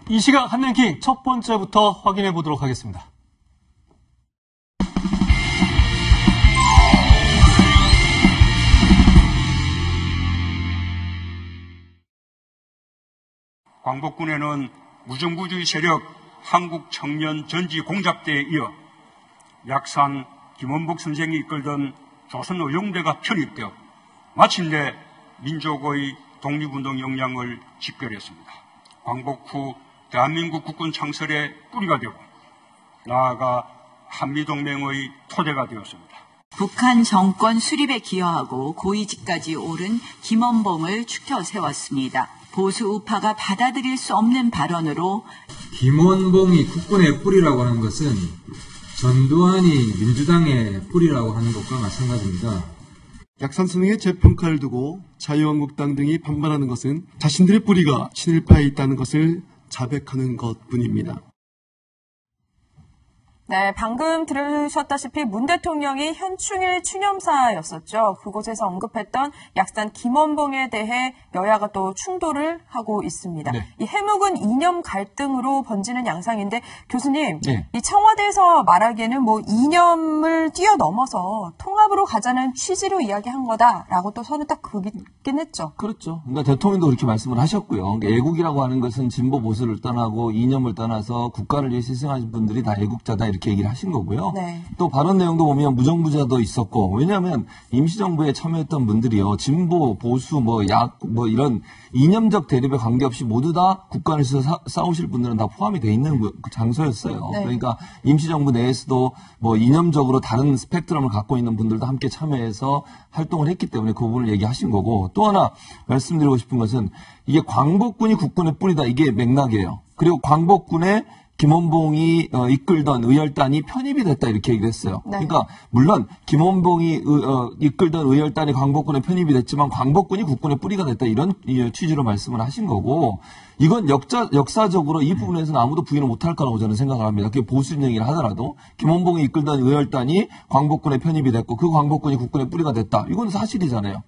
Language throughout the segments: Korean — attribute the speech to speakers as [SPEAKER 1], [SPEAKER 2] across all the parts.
[SPEAKER 1] 이 시각 한랭킹 첫 번째부터 확인해 보도록 하겠습니다.
[SPEAKER 2] 광복군에는 무정부주의 세력 한국청년전지공작대에 이어 약산 김원복 선생이 이끌던 조선의용대가 편입되어 마침내 민족의 독립운동 역량을 집결했습니다. 광복 후 대한민국 국군 창설의 뿌리가 되고 나아가 한미동맹의 토대가 되었습니다.
[SPEAKER 3] 북한 정권 수립에 기여하고 고위직까지 오른 김원봉을 추켜 세웠습니다. 보수 우파가 받아들일 수 없는 발언으로
[SPEAKER 4] 김원봉이 국군의 뿌리라고 하는 것은 전두환이 민주당의 뿌리라고 하는 것과 마찬가지입니다.
[SPEAKER 5] 약산 선생의 재평가를 두고 자유한국당 등이 반발하는 것은 자신들의 뿌리가 친일파에 있다는 것을 자백하는 것뿐입니다.
[SPEAKER 6] 네, 방금 들으셨다시피 문 대통령이 현충일 추념사였었죠. 그곳에서 언급했던 약산 김원봉에 대해 여야가 또 충돌을 하고 있습니다.
[SPEAKER 1] 네.
[SPEAKER 6] 이 해묵은 이념 갈등으로 번지는 양상인데 교수님,
[SPEAKER 1] 네.
[SPEAKER 6] 이 청와대에서 말하기에는 뭐 이념을 뛰어넘어서 통합으로 가자는 취지로 이야기한 거다라고 또 선을 딱 그긴 했죠.
[SPEAKER 7] 그렇죠. 그러니까 대통령도 그렇게 말씀을 하셨고요. 그러니까 애국이라고 하는 것은 진보 보수를 떠나고 이념을 떠나서 국가를 위해 희생하신 분들이 다 애국자다 이렇게 얘기를 하신 거고요.
[SPEAKER 6] 네.
[SPEAKER 7] 또 발언 내용도 보면 무정부자도 있었고, 왜냐하면 임시정부에 참여했던 분들이요, 진보, 보수, 이런 이념적 대립에 관계없이 모두 다 국가를 위해서 싸우실 분들은 다 포함이 돼 있는 그 장소였어요.
[SPEAKER 6] 네.
[SPEAKER 7] 그러니까 임시정부 내에서도 뭐 이념적으로 다른 스펙트럼을 갖고 있는 분들도 함께 참여해서 활동을 했기 때문에 그 부분을 얘기하신 거고, 또 하나 말씀드리고 싶은 것은 이게 광복군이 국군의 뿌리다, 이게 맥락이에요. 그리고 광복군의 김원봉이 이끌던 의열단이 편입이 됐다 이렇게 얘기를 했어요.
[SPEAKER 6] 네.
[SPEAKER 7] 그러니까 물론 김원봉이 이끌던 의열단이 광복군에 편입이 됐지만 광복군이 국군의 뿌리가 됐다 이런 취지로 말씀을 하신 거고, 이건 역사적으로 이 부분에서는 아무도 부인을 못할 거라고 저는 생각을 합니다. 그게 보수적인 얘기를 하더라도 김원봉이 이끌던 의열단이 광복군에 편입이 됐고 그 광복군이 국군의 뿌리가 됐다. 이건 사실이잖아요.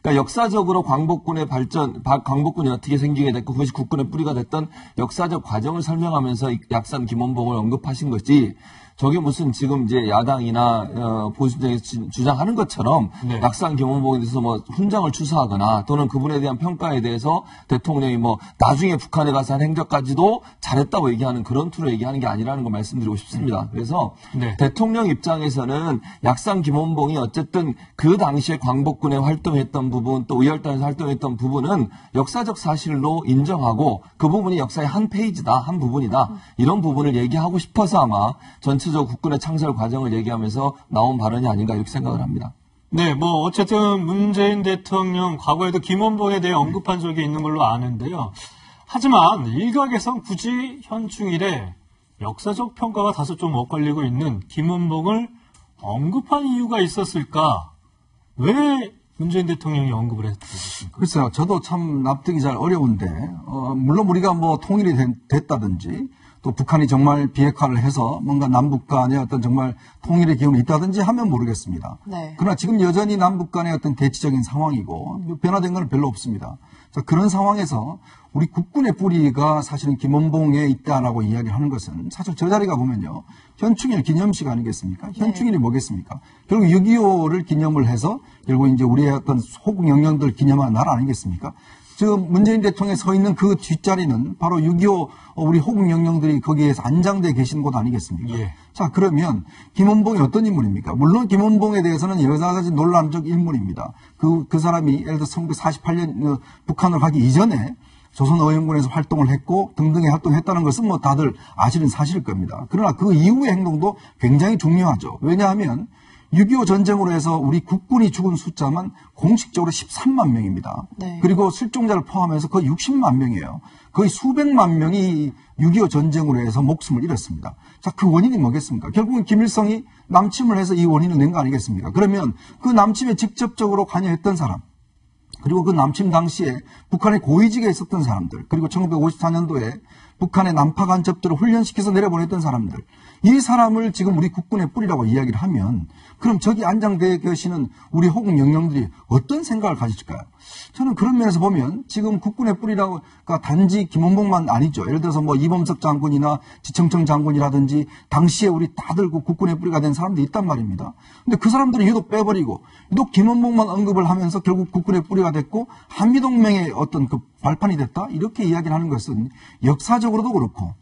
[SPEAKER 7] 그러니까 역사적으로 광복군의 발전, 광복군이 어떻게 생기게 됐고 그것이 국군의 뿌리가 됐던 역사적 과정을 설명하면서 약산 김원봉을 언급하신 거지, 저게 무슨 지금 이제 야당이나 보수당에서 주장하는 것처럼
[SPEAKER 1] 네.
[SPEAKER 7] 약산 김원봉에 대해서 뭐 훈장을 추수하거나 또는 그분에 대한 평가에 대해서 대통령이 뭐 나중에 북한에 가서 한 행적까지도 잘했다고 얘기하는 그런 투로 얘기하는 게 아니라는 거 말씀드리고 싶습니다. 그래서
[SPEAKER 1] 네.
[SPEAKER 7] 대통령 입장에서는 약산 김원봉이 어쨌든 그 당시에 광복군에 활동했던 부분, 또 의열단에서 활동했던 부분은 역사적 사실로 인정하고 그 부분이 역사의 한 페이지다, 한 부분이다, 이런 부분을 얘기하고 싶어서 아마 전체적으로 국군의 창설 과정을 얘기하면서 나온 발언이 아닌가 이렇게 생각을 합니다.
[SPEAKER 1] 네, 뭐 어쨌든 문재인 대통령 과거에도 김원봉에 대해 언급한 적이 있는 걸로 아는데요. 하지만 일각에선 굳이 현충일에 역사적 평가가 다소 좀 엇갈리고 있는 김원봉을 언급한 이유가 있었을까? 왜 문재인 대통령이 언급을 했습니까?
[SPEAKER 8] 글쎄요, 저도 참 납득이 잘 어려운데, 물론 우리가 뭐 통일이 됐다든지, 또 북한이 정말 비핵화를 해서 뭔가 남북 간의 어떤 정말 통일의 기운이 있다든지 하면 모르겠습니다.
[SPEAKER 6] 네.
[SPEAKER 8] 그러나 지금 여전히 남북 간의 어떤 대치적인 상황이고 변화된 건 별로 없습니다. 자, 그런 상황에서 우리 국군의 뿌리가 사실은 김원봉에 있다라고 이야기를 하는 것은 사실 저 자리가 보면요, 현충일 기념식 아니겠습니까? 현충일이 뭐겠습니까? 결국 6.25를 기념을 해서 결국 이제 우리의 어떤 호국 영령들 기념하는 날 아니겠습니까? 지금 문재인 대통령이 서 있는 그 뒷자리는 바로 6.25 우리 호국 영령들이 거기에서 안장돼 계시는 곳 아니겠습니까?
[SPEAKER 1] 예.
[SPEAKER 8] 자, 그러면 김원봉이 어떤 인물입니까? 물론 김원봉에 대해서는 여러 가지 논란적 인물입니다. 그 사람이 예를 들어 1948년 북한을 가기 이전에 조선어영군에서 활동을 했고 등등의 활동했다는 것은 뭐 다들 아시는 사실일 겁니다. 그러나 그 이후의 행동도 굉장히 중요하죠. 왜냐하면 6.25 전쟁으로 해서 우리 국군이 죽은 숫자만 공식적으로 13만 명입니다.
[SPEAKER 6] 네.
[SPEAKER 8] 그리고 실종자를 포함해서 거의 60만 명이에요. 거의 수백만 명이 6.25 전쟁으로 해서 목숨을 잃었습니다. 자, 그 원인이 뭐겠습니까? 결국은 김일성이 남침을 해서 이 원인을 낸 거 아니겠습니까? 그러면 그 남침에 직접적으로 관여했던 사람, 그리고 그 남침 당시에 북한의 고위직에 있었던 사람들, 그리고 1954년도에 북한의 난파간 접대를 훈련시켜서 내려보냈던 사람들. 이 사람을 지금 우리 국군의 뿌리라고 이야기를 하면 그럼 저기 안장되어 계시는 우리 호국 영령들이 어떤 생각을 가질까요? 저는 그런 면에서 보면 지금 국군의 뿌리라고 단지 김원봉만 아니죠. 예를 들어서 뭐 이범석 장군이나 지청청 장군이라든지 당시에 우리 다들 그 국군의 뿌리가 된 사람들이 있단 말입니다. 근데 그 사람들을 유독 빼버리고 유독 김원봉만 언급을 하면서 결국 국군의 뿌리가 됐고 한미동맹의 어떤 그 발판이 됐다? 이렇게 이야기를 하는 것은 역사적으로도 그렇고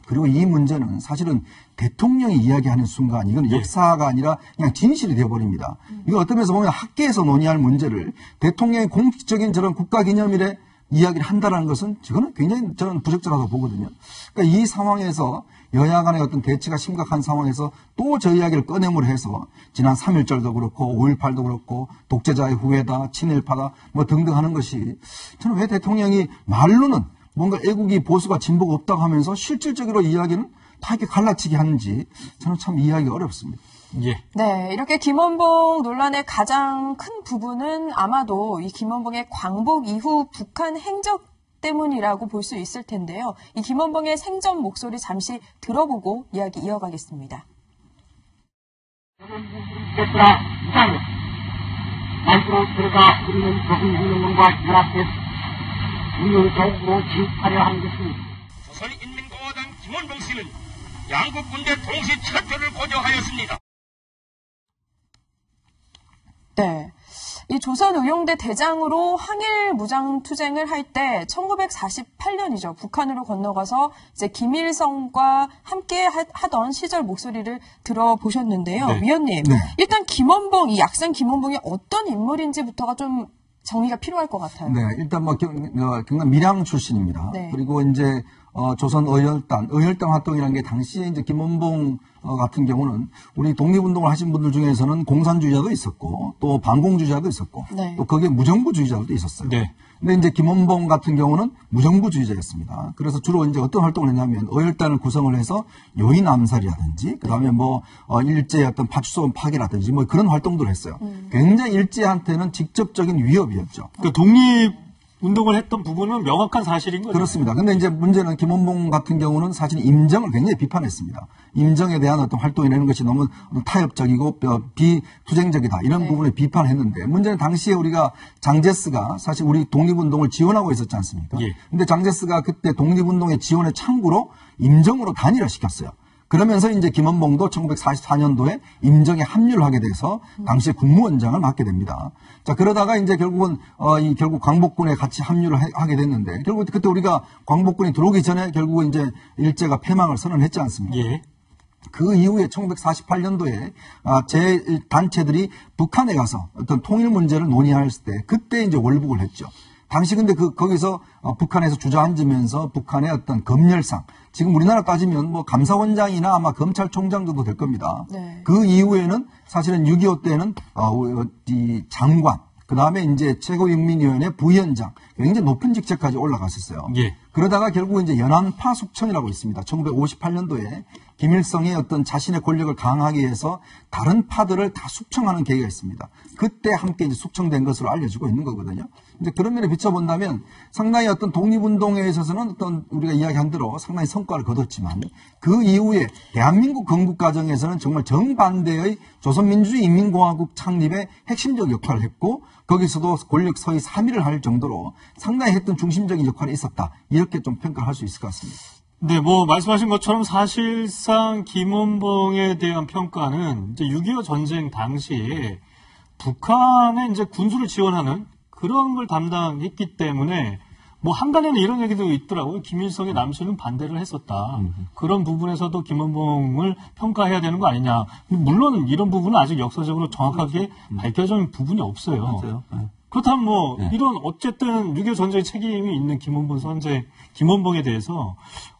[SPEAKER 8] 그리고 이 문제는 사실은 대통령이 이야기하는 순간 이건 역사가 아니라 그냥 진실이 되어버립니다. 이거 어떤 면에서 보면 학계에서 논의할 문제를 대통령의 공식적인 저런 국가기념일에 이야기를 한다는 것은 저는 굉장히 저는 부적절하다고 보거든요. 그러니까 이 상황에서 여야 간의 어떤 대치가 심각한 상황에서 또 저 이야기를 꺼내므로 해서 지난 3.1절도 그렇고 5.18도 그렇고 독재자의 후예다, 친일파다 뭐 등등 하는 것이 저는 왜 대통령이 말로는 뭔가 애국이 보수가 진보가 없다고 하면서 실질적으로 이야기는 다 이렇게 갈라치게 하는지 저는 참 이해하기가 어렵습니다.
[SPEAKER 1] 예.
[SPEAKER 6] 네, 이렇게 김원봉 논란의 가장 큰 부분은 아마도 이 김원봉의 광복 이후 북한 행적 때문이라고 볼 수 있을 텐데요. 이 김원봉의 생전 목소리 잠시 들어보고 이야기 이어가겠습니다.
[SPEAKER 9] 됐으나 이상해. 말대로 들어가 우리는 조국 운동과 연합해서 운동적으로 진입하려 하는 것입니다.
[SPEAKER 10] 조선인민공화당 김원봉 씨는 양국 군대 동시 철폐를 고려하였습니다.
[SPEAKER 6] 네. 이 조선의용대 대장으로 항일 무장투쟁을 할 때 1948년이죠. 북한으로 건너가서 이제 김일성과 함께 하던 시절 목소리를 들어보셨는데요.
[SPEAKER 1] 네.
[SPEAKER 6] 위원님,
[SPEAKER 8] 네.
[SPEAKER 6] 일단 김원봉, 이 약산 김원봉이 어떤 인물인지부터가 좀 정리가 필요할 것 같아요.
[SPEAKER 8] 네, 일단 뭐 경남 밀양 출신입니다.
[SPEAKER 6] 네.
[SPEAKER 8] 그리고 이제 조선 의열단 활동이라는 게 당시에 이제 김원봉 같은 경우는 우리 독립운동을 하신 분들 중에서는 공산주의자도 있었고 또 반공주의자도 있었고
[SPEAKER 6] 네.
[SPEAKER 8] 또 거기에 무정부주의자도 있었어요.
[SPEAKER 1] 네.
[SPEAKER 8] 근데 이제 김원봉 같은 경우는 무정부주의자였습니다. 그래서 주로 이제 어떤 활동을 했냐면 의열단을 구성을 해서 요인 암살이라든지 그다음에 뭐 일제 어떤 파출소 파괴라든지 뭐 그런 활동들을 했어요. 굉장히 일제한테는 직접적인 위협이었죠.
[SPEAKER 1] 그 독립 운동을 했던 부분은 명확한 사실인 거죠.
[SPEAKER 8] 그렇습니다. 근데 이제 문제는 김원봉 같은 경우는 사실 임정을 굉장히 비판했습니다. 임정에 대한 어떤 활동을 내는 것이 너무 타협적이고 비투쟁적이다. 이런
[SPEAKER 6] 네.
[SPEAKER 8] 부분을 비판했는데 문제는 당시에 우리가 장제스가 사실 우리 독립운동을 지원하고 있었지 않습니까?
[SPEAKER 1] 예.
[SPEAKER 8] 근데 장제스가 그때 독립운동의 지원의 창구로 임정으로 단일화 시켰어요. 그러면서 이제 김원봉도 1944년도에 임정에 합류를 하게 돼서 당시에 국무원장을 맡게 됩니다. 자, 그러다가 이제 결국은, 결국 광복군에 같이 합류를 하게 됐는데, 결국 그때 우리가 광복군이 들어오기 전에 결국은 이제 일제가 패망을 선언했지 않습니까?
[SPEAKER 1] 예.
[SPEAKER 8] 그 이후에 1948년도에 제 단체들이 북한에 가서 어떤 통일 문제를 논의할 때 그때 이제 월북을 했죠. 당시 근데 거기서 북한에서 주저앉으면서 북한의 어떤 검열상, 지금 우리나라 따지면 뭐 감사원장이나 아마 검찰총장 정도 될 겁니다.
[SPEAKER 6] 네.
[SPEAKER 8] 그 이후에는 사실은 6.25 때는 이 장관, 그 다음에 이제 최고인민위원회 부위원장, 굉장히 높은 직책까지 올라갔었어요.
[SPEAKER 1] 예.
[SPEAKER 8] 그러다가 결국 이제 연안파 숙청이라고 있습니다. 1958년도에 김일성이 어떤 자신의 권력을 강하게 해서 다른 파들을 다 숙청하는 계기가 있습니다. 그때 함께 이제 숙청된 것으로 알려지고 있는 거거든요. 이제 그런 면에 비춰본다면 상당히 어떤 독립운동에 있어서는 어떤 우리가 이야기한 대로 상당히 성과를 거뒀지만 그 이후에 대한민국 건국 과정에서는 정말 정반대의 조선민주주의인민공화국 창립에 핵심적 역할을 했고 거기서도 권력 서의 3위를 할 정도로 상당히 했던 중심적인 역할이 있었다. 이렇게 좀 평가를 할 수 있을 것 같습니다.
[SPEAKER 1] 네, 뭐 말씀하신 것처럼 사실상 김원봉에 대한 평가는 이제 6.25 전쟁 당시에 북한에 이제 군수를 지원하는 그런 걸 담당했기 때문에 뭐 한간에는 이런 얘기도 있더라고요. 김일성의 남신은 반대를 했었다. 그런 부분에서도 김원봉을 평가해야 되는 거 아니냐. 물론 이런 부분은 아직 역사적으로 정확하게 밝혀진 부분이 없어요.
[SPEAKER 7] 맞아요. 네.
[SPEAKER 1] 그렇다면 뭐
[SPEAKER 7] 네.
[SPEAKER 1] 이런 어쨌든 6.25 전쟁에 책임이 있는 김원봉에 대해서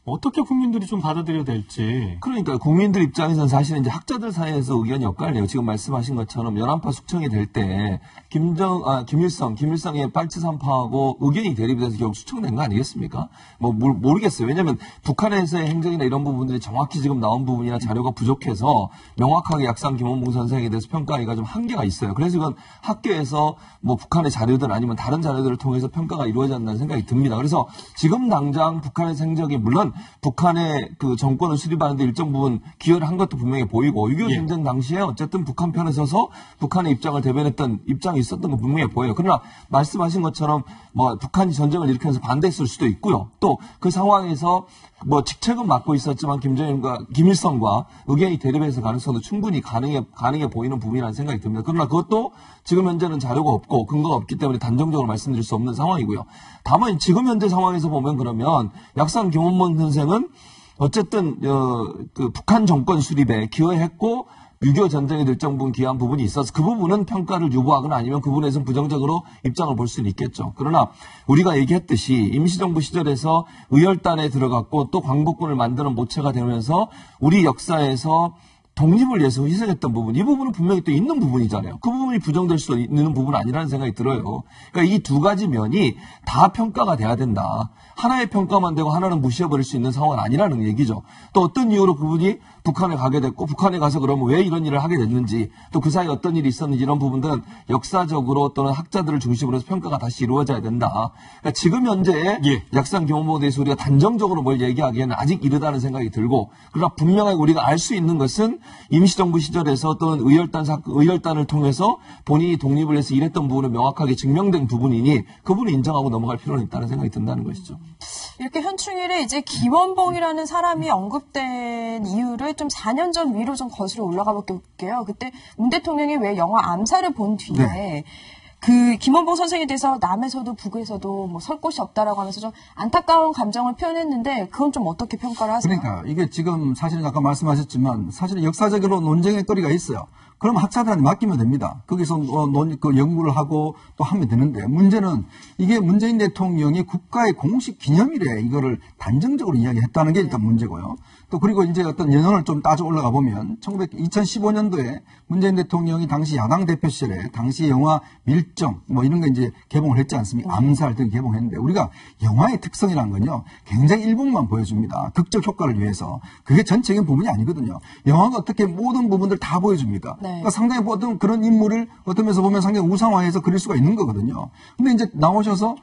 [SPEAKER 1] 어떻게 국민들이 좀 받아들여야 될지.
[SPEAKER 7] 그러니까 국민들 입장에서는 사실은 이제 학자들 사이에서 의견이 엇갈려요. 지금 말씀하신 것처럼 연안파 숙청이 될 때 김일성의 빨치산파하고 의견이 대립이 돼서 결국 숙청된 거 아니겠습니까? 뭐 모르겠어요. 왜냐하면 북한에서의 행적이나 이런 부분들이 정확히 지금 나온 부분이나 자료가 부족해서 명확하게 약산 김원봉 선생에 대해서 평가하기가 좀 한계가 있어요. 그래서 이건 학교에서 뭐 북한의 자료들 아니면 다른 자료들을 통해서 평가가 이루어진다는 생각이 듭니다. 그래서 지금 당장 북한의 행적이 물론 북한의 그 정권을 수립하는데 일정 부분 기여를 한 것도 분명히 보이고 6.25 전쟁 당시에 어쨌든 북한 편에 서서 북한의 입장을 대변했던 입장이 있었던 건 분명히 보여요. 그러나 말씀하신 것처럼 뭐 북한이 전쟁을 일으키면서 반대했을 수도 있고요. 또 그 상황에서 뭐 직책은 맡고 있었지만 김일성과 의견이 대립해서 가능성도 충분히 가능해 보이는 부분이라는 생각이 듭니다. 그러나 그것도 지금 현재는 자료가 없고 근거가 없기 때문에 단정적으로 말씀드릴 수 없는 상황이고요. 다만 지금 현재 상황에서 보면 그러면 약산 김원봉 선생은 어쨌든 그 북한 정권 수립에 기여했고 6.25 전쟁에 일정 부분 기여한 부분이 있어서 그 부분은 평가를 유보하거나 아니면 그 부분에서는 부정적으로 입장을 볼 수는 있겠죠. 그러나 우리가 얘기했듯이 임시정부 시절에서 의열단에 들어갔고 또 광복군을 만드는 모체가 되면서 우리 역사에서 독립을 위해서 희생했던 부분, 이 부분은 분명히 또 있는 부분이잖아요. 그 부분이 부정될 수 있는 부분은 아니라는 생각이 들어요. 그러니까 이 두 가지 면이 다 평가가 돼야 된다. 하나의 평가만 되고 하나는 무시해버릴 수 있는 상황은 아니라는 얘기죠. 또 어떤 이유로 그분이 북한에 가게 됐고 북한에 가서 그러면 왜 이런 일을 하게 됐는지 또 그 사이에 어떤 일이 있었는지 이런 부분들은 역사적으로 또는 학자들을 중심으로 해서 평가가 다시 이루어져야 된다. 그러니까 지금 현재 약산 김원봉에 대해서 우리가 단정적으로 뭘 얘기하기에는 아직 이르다는 생각이 들고 그러나 분명하게 우리가 알 수 있는 것은 임시정부 시절에서 또는 의열단을 통해서 본인이 독립을 해서 일했던 부분은 명확하게 증명된 부분이니 그분을 인정하고 넘어갈 필요는 있다는 생각이 든다는 것이죠.
[SPEAKER 6] 이렇게 현충일에 이제 김원봉이라는 사람이 언급된 이유를 좀 4년 전 위로 좀 거슬러 올라가 볼게요. 그때 문 대통령이 왜 영화 암살을 본 뒤에 그 김원봉 선생에 대해서 남에서도 북에서도 뭐 설 곳이 없다라고 하면서 좀 안타까운 감정을 표현했는데 그건 좀 어떻게 평가를 하세요?
[SPEAKER 8] 그러니까 이게 지금 사실은 아까 말씀하셨지만 사실은 역사적으로 논쟁의 거리가 있어요. 그럼 학자들한테 맡기면 됩니다. 거기서 연구를 하고 또 하면 되는데 문제는 이게 문재인 대통령이 국가의 공식 기념일에 이거를 단정적으로 이야기했다는 게 일단 문제고요. 또 그리고 이제 어떤 연원을 좀 따져 올라가 보면 2015년도에 문재인 대통령이 당시 야당 대표 시절에 당시 영화 밀정 뭐 이런 거 이제 개봉을 했지 않습니까? 암살 등 개봉했는데 우리가 영화의 특성이라는 건요. 굉장히 일부분만 보여줍니다. 극적 효과를 위해서. 그게 전체적인 부분이 아니거든요. 영화가 어떻게 모든 부분들 다 보여줍니까? 그러니까 상당히 어떤 그런 인물을 어떤 면에서 보면 상당히 우상화해서 그릴 수가 있는 거거든요. 근데 이제 나오셔서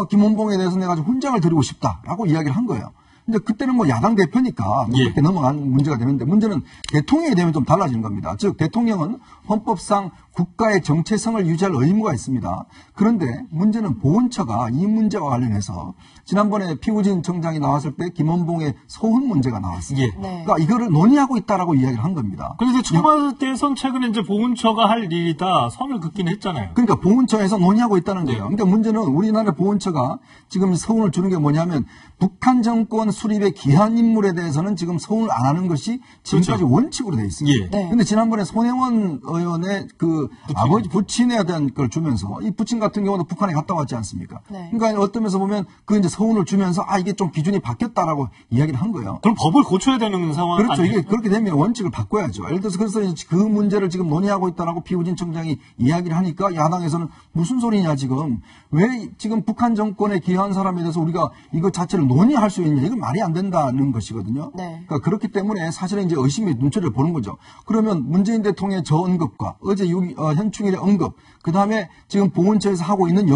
[SPEAKER 8] 김원봉에 대해서 내가 좀 훈장을 드리고 싶다라고 이야기를 한 거예요. 근데 그때는 뭐 야당 대표니까 그렇게 넘어간 문제가 되는데 문제는 대통령이 되면 좀 달라지는 겁니다. 즉 대통령은 헌법상 국가의 정체성을 유지할 의무가 있습니다. 그런데 문제는 보훈처가 이 문제와 관련해서 지난번에 피우진 청장이 나왔을 때 김원봉의 소훈 문제가 나왔습니다. 그러니까 이거를 논의하고 있다라고 이야기를 한 겁니다.
[SPEAKER 1] 그래서 청와대에선 최근에 이제 보훈처가 할 일이다 선을 긋긴 했잖아요.
[SPEAKER 8] 그러니까 보훈처에서 논의하고 있다는 거예요. 그러니까 문제는 우리나라 보훈처가 지금 서훈을 주는 게 뭐냐면 북한 정권 수립에 기한 인물에 대해서는 지금 서훈을 안 하는 것이 지금까지 원칙으로 돼 있습니다. 그런데 지난번에 손혜원 의원의 그 아버지 부친에 대한 걸 주면서 이 부친 같은 경우도 북한에 갔다 왔지 않습니까? 그러니까 어떤 면에서 보면 그 이제 서훈을 주면서 이게 좀 기준이 바뀌었다라고 이야기를 한 거예요.
[SPEAKER 1] 그럼 법을 고쳐야 되는 상황
[SPEAKER 8] 그렇죠.
[SPEAKER 1] 아니에요?
[SPEAKER 8] 이게 그렇게 되면 원칙을 바꿔야죠. 예를 들어서 그래서 그 문제를 지금 논의하고 있다라고 피우진 청장이 이야기를 하니까 야당에서는 무슨 소리냐 지금 왜 지금 북한 정권에 기여한 사람에 대해서 우리가 이거 자체를 논의할 수 있냐 이건 말이 안 된다는 것이거든요. 그러니까 그렇기 때문에 사실은 이제 의심의 눈초리를 보는 거죠. 그러면 문재인 대통령의 저 언급과 어제 현충일의 언급, 그 다음에 지금 보훈처에서 하고 있는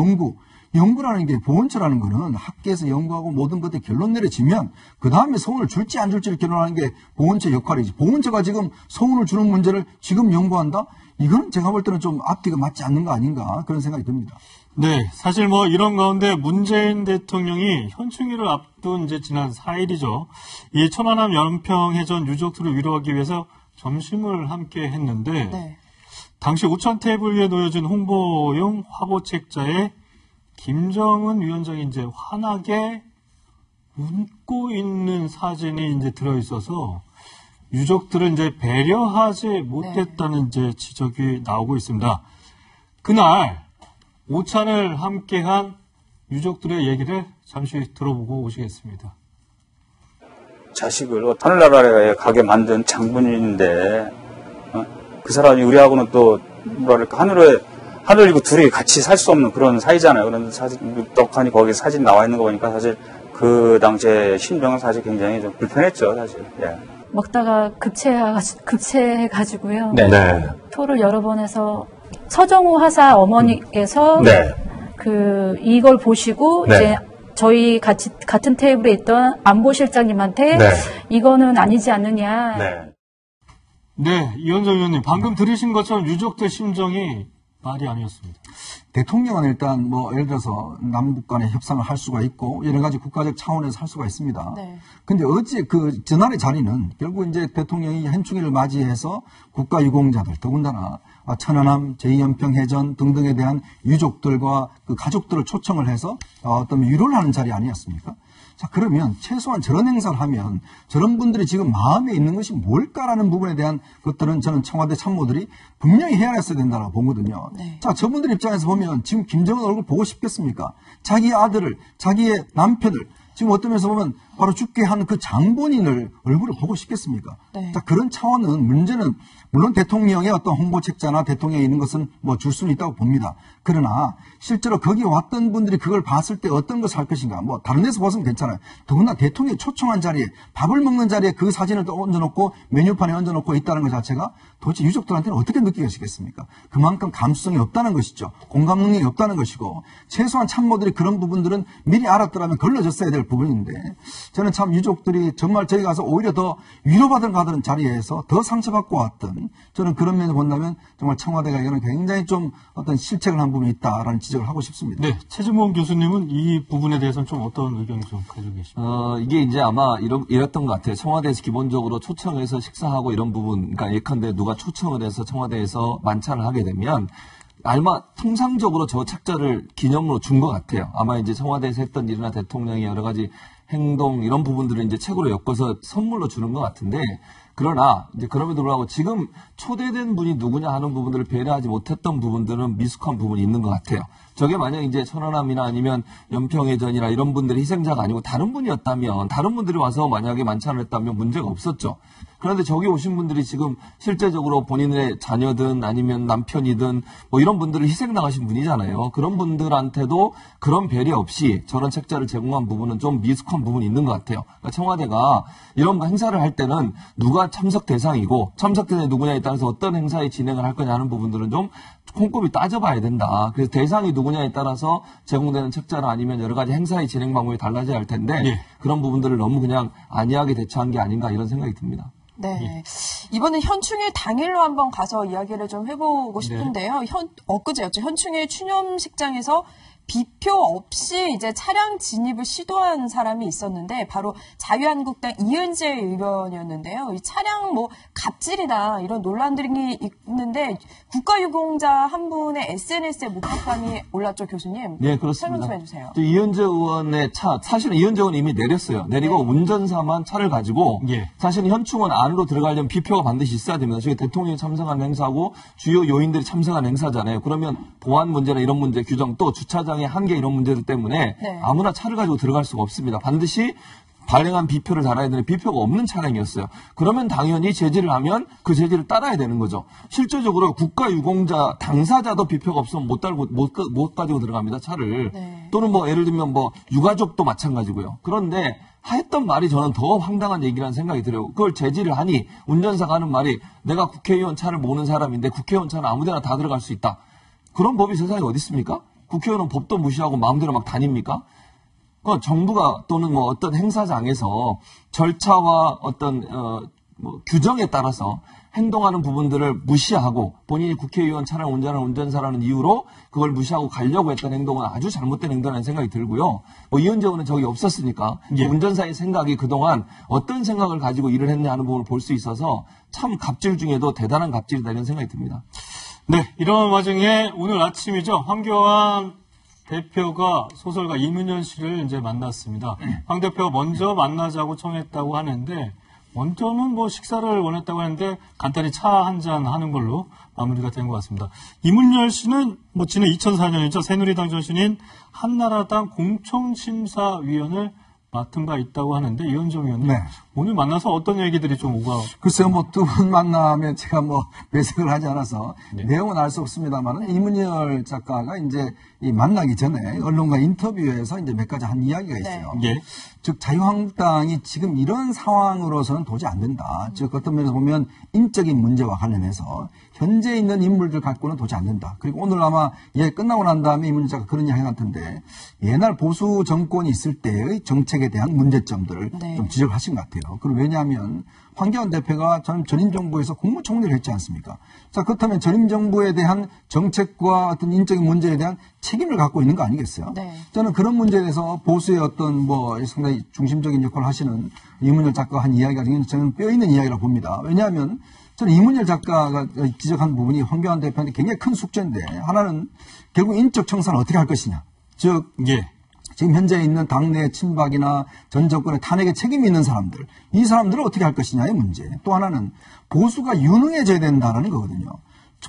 [SPEAKER 8] 연구라는 게 보훈처라는 거는 학계에서 연구하고 모든 것들 결론 내려지면 그 다음에 서훈을 줄지 안 줄지를 결론하는 게 보훈처 역할이지. 보훈처가 지금 서훈을 주는 문제를 지금 연구한다? 이건 제가 볼 때는 좀 앞뒤가 맞지 않는 거 아닌가 그런 생각이 듭니다.
[SPEAKER 1] 네, 사실 뭐 이런 가운데 문재인 대통령이 현충일을 앞둔 이제 지난 4일이죠. 이 천안함 연평해전 유족들을 위로하기 위해서 점심을 함께 했는데 당시 오찬 테이블 위에 놓여진 홍보용 화보책자에 김정은 위원장이 이제 환하게 웃고 있는 사진이 이제 들어있어서 유족들은 이제 배려하지 못했다는 이제 지적이 나오고 있습니다. 그날 오찬을 함께한 유족들의 얘기를 잠시 들어보고 오시겠습니다.
[SPEAKER 11] 자식을 하늘나라에 가게 만든 장군인데 그 사람이 우리하고는 또 뭐랄까 하늘이고 둘이 같이 살 수 없는 그런 사이잖아요. 그런 사진 떡하니 거기 사진 나와 있는 거 보니까 사실 그 당시에 신병은 사실 굉장히 좀 불편했죠, 사실. 예.
[SPEAKER 12] 먹다가 급체해가지고요.
[SPEAKER 11] 네.
[SPEAKER 12] 토를 여러 번 해서 서정우 하사 어머니께서 이걸 보시고 이제 저희 같은 테이블에 있던 안보실장님한테 이거는 아니지 않느냐.
[SPEAKER 1] 네, 이현정 의원님 방금 들으신 것처럼 유족들 심정이 말이 아니었습니다.
[SPEAKER 8] 대통령은 일단 예를 들어서 남북 간의 협상을 할 수가 있고 여러 가지 국가적 차원에서 할 수가 있습니다. 근데 어제 전날의 자리는 결국 이제 대통령이 현충일을 맞이해서 국가유공자들 더군다나 천안함, 제2연평 해전 등등에 대한 유족들과 그 가족들을 초청을 해서 어떤 위로를 하는 자리 아니었습니까? 자, 그러면 최소한 저런 행사를 하면 저런 분들이 지금 마음에 있는 것이 뭘까라는 부분에 대한 것들은 저는 청와대 참모들이 분명히 헤아렸어야 된다고 보거든요. 자, 저분들 입장에서 보면 지금 김정은 얼굴 보고 싶겠습니까? 자기 아들을, 자기의 남편을 지금 어떤 면에서 보면 바로 죽게 한 그 장본인을 얼굴을 보고 싶겠습니까? 자, 그런 차원은 문제는 물론 대통령의 어떤 홍보 책자나 대통령이 있는 것은 줄 수는 있다고 봅니다. 그러나 실제로 거기 왔던 분들이 그걸 봤을 때 어떤 것을 할 것인가 다른 데서 벗으면 괜찮아요. 더구나 대통령이 초청한 자리에 밥을 먹는 자리에 그 사진을 또 얹어놓고 메뉴판에 얹어놓고 있다는 것 자체가 도대체 유족들한테는 어떻게 느끼시겠습니까? 그만큼 감수성이 없다는 것이죠. 공감 능력이 없다는 것이고 최소한 참모들이 그런 부분들은 미리 알았더라면 걸러졌어야 될 부분인데 저는 참 유족들이 정말 저희 가서 오히려 더 위로받은 가던 자리에서 더 상처받고 왔던 저는 그런 면에서 본다면 정말 청와대가 이거는 굉장히 좀 어떤 실책을 한 부분이 있다라는 지적을 하고 싶습니다.
[SPEAKER 1] 네, 최진봉 교수님은 이 부분에 대해서는 좀 어떤 의견을 좀 가지고 계십니까?
[SPEAKER 7] 이게 이제 아마 이랬던 것 같아요. 청와대에서 기본적으로 초청해서 식사하고 이런 부분, 그러니까 예컨대 누가 초청을 해서 청와대에서 만찬을 하게 되면 아마 통상적으로 저 책자를 기념으로 준 것 같아요. 아마 이제 청와대에서 했던 일이나 대통령의 여러 가지 행동 이런 부분들을 이제 책으로 엮어서 선물로 주는 것 같은데 그러나 이제 그럼에도 불구하고 지금 초대된 분이 누구냐 하는 부분들을 배려하지 못했던 부분들은 미숙한 부분이 있는 것 같아요. 저게 만약 이제 천안함이나 아니면 연평해전이나 이런 분들이 희생자가 아니고 다른 분이었다면 다른 분들이 와서 만약에 만찬을 했다면 문제가 없었죠. 그런데 저기 오신 분들이 지금 실제적으로 본인의 자녀든 아니면 남편이든 이런 분들을 희생당하신 분이잖아요. 그런 분들한테도 그런 배려 없이 저런 책자를 제공한 부분은 좀 미숙한 부분이 있는 것 같아요. 그러니까 청와대가 이런 행사를 할 때는 누가 참석 대상이고 참석 대상이 누구냐에 따라서 어떤 행사에 진행을 할 거냐 하는 부분들은 좀 꼼꼼히 따져봐야 된다. 그래서 대상이 누구냐에 따라서 제공되는 책자나 아니면 여러 가지 행사의 진행 방법이 달라져야 할 텐데 그런 부분들을 너무 그냥 안이하게 대처한 게 아닌가 이런 생각이 듭니다.
[SPEAKER 6] 네. 이번엔 현충일 당일로 한번 가서 이야기를 좀 해보고 싶은데요. 엊그제였죠. 현충일 추념식장에서 비표 없이 이제 차량 진입을 시도한 사람이 있었는데 바로 자유한국당 이은재 의원이었는데요. 이 차량 갑질이나 이런 논란들이 있는데 국가유공자 한 분의 SNS에 목격감이 올랐죠, 교수님?
[SPEAKER 7] 네, 그렇습니다.
[SPEAKER 6] 설명 좀 해주세요.
[SPEAKER 7] 이은재 의원의 차, 사실은 이은재 의원이 이미 내렸어요. 내리고 운전사만 차를 가지고 사실은 현충원 안으로 들어가려면 비표가 반드시 있어야 됩니다. 저희 대통령이 참석하는 행사고 주요 요인들이 참석하는 행사잖아요. 그러면 보안 문제나 이런 문제 규정 또 주차장의 한계 이런 문제들 때문에 아무나 차를 가지고 들어갈 수가 없습니다. 반드시 발행한 비표를 달아야 되는 비표가 없는 차량이었어요. 그러면 당연히 제지를 하면 그 제지를 따라야 되는 거죠. 실질적으로 국가유공자 당사자도 비표가 없으면 못 가지고 들어갑니다. 차를. 또는 예를 들면 유가족도 마찬가지고요. 그런데 했던 말이 저는 더 황당한 얘기라는 생각이 들어요. 그걸 제지를 하니 운전사가 하는 말이 내가 국회의원 차를 모는 사람인데 국회의원 차는 아무데나 다 들어갈 수 있다. 그런 법이 세상에 어디 있습니까? 국회의원은 법도 무시하고 마음대로 막 다닙니까? 정부가 또는 어떤 행사장에서 절차와 어떤 규정에 따라서 행동하는 부분들을 무시하고 본인이 국회의원 차량 운전하는 운전사라는 이유로 그걸 무시하고 가려고 했던 행동은 아주 잘못된 행동이라는 생각이 들고요. 이은재 의원은 저기 없었으니까 운전사의 생각이 그동안 어떤 생각을 가지고 일을 했냐 하는 부분을 볼 수 있어서 참 갑질 중에도 대단한 갑질이다 이런 생각이 듭니다.
[SPEAKER 1] 네, 이런 와중에 오늘 아침이죠. 황교안 대표가 소설가 이문현 씨를 이제 만났습니다. 황 대표가 먼저 만나자고 청했다고 하는데 먼저는 식사를 원했다고 하는데 간단히 차 한잔 하는 걸로 마무리가 된 것 같습니다. 이문현 씨는 지난 2004년이죠. 새누리당 전신인 한나라당 공청심사위원을 맡은 바 있다고 하는데 이현정 의원님
[SPEAKER 8] 네.
[SPEAKER 1] 오늘 만나서 어떤 얘기들이 좀 오가?
[SPEAKER 8] 글쎄요, 뭐 두 분 만나면 제가 뭐 배석을 하지 않아서 내용은 알 수 없습니다만 이문열 작가가 이제 이 만나기 전에 언론과 인터뷰에서 이제 몇 가지 한 이야기가 있어요.
[SPEAKER 1] 예.
[SPEAKER 8] 즉 자유한국당이 지금 이런 상황으로서는 도저히 안 된다. 즉 어떤 면에서 보면 인적인 문제와 관련해서 현재 있는 인물들 갖고는 도저히 안 된다. 그리고 오늘 아마 끝나고 난 다음에 이문열 작가 그런 이야기 같은데 옛날 보수 정권이 있을 때의 정책에 대한 문제점들을 좀 지적하신 것 같아요. 그리고 왜냐하면 황교안 대표가 저는 전임 정부에서 국무총리를 했지 않습니까? 자, 그렇다면 전임 정부에 대한 정책과 어떤 인적인 문제에 대한 책임을 갖고 있는 거 아니겠어요?
[SPEAKER 6] 네.
[SPEAKER 8] 저는 그런 문제에 대해서 보수의 어떤 뭐 상당히 중심적인 역할을 하시는 이문열 작가가 한 이야기가 저는 뼈 있는 이야기라고 봅니다. 왜냐하면 저는 이문열 작가가 지적한 부분이 황교안 대표한테 굉장히 큰 숙제인데 하나는 결국 인적 청산을 어떻게 할 것이냐. 즉, 지금 현재 있는 당내 친박이나 전 정권의 탄핵에 책임이 있는 사람들, 이 사람들을 어떻게 할 것이냐의 문제. 또 하나는 보수가 유능해져야 된다는 거거든요.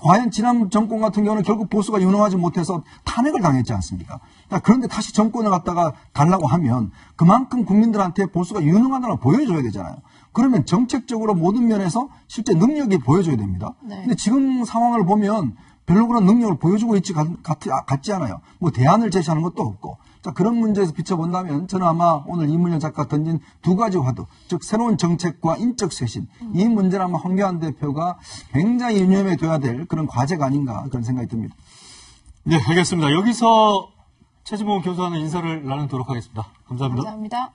[SPEAKER 8] 과연 지난 정권 같은 경우는 결국 보수가 유능하지 못해서 탄핵을 당했지 않습니까? 그런데 다시 정권을 갖다가 가려고 하면 그만큼 국민들한테 보수가 유능하다는 걸 보여줘야 되잖아요. 그러면 정책적으로 모든 면에서 실제 능력이 보여줘야 됩니다. 근데 지금 상황을 보면 별로 그런 능력을 보여주고 있지 같지 않아요. 뭐 대안을 제시하는 것도 없고. 자, 그런 문제에서 비춰본다면 저는 아마 오늘 이문열 작가 던진 두 가지 화두, 즉 새로운 정책과 인적 쇄신, 이 문제는 아마 황교안 대표가 굉장히 유념해 둬야 될 그런 과제가 아닌가 그런 생각이 듭니다.
[SPEAKER 1] 네, 알겠습니다. 여기서 최진봉 교수와는 인사를 나누도록 하겠습니다. 감사합니다.
[SPEAKER 6] 감사합니다.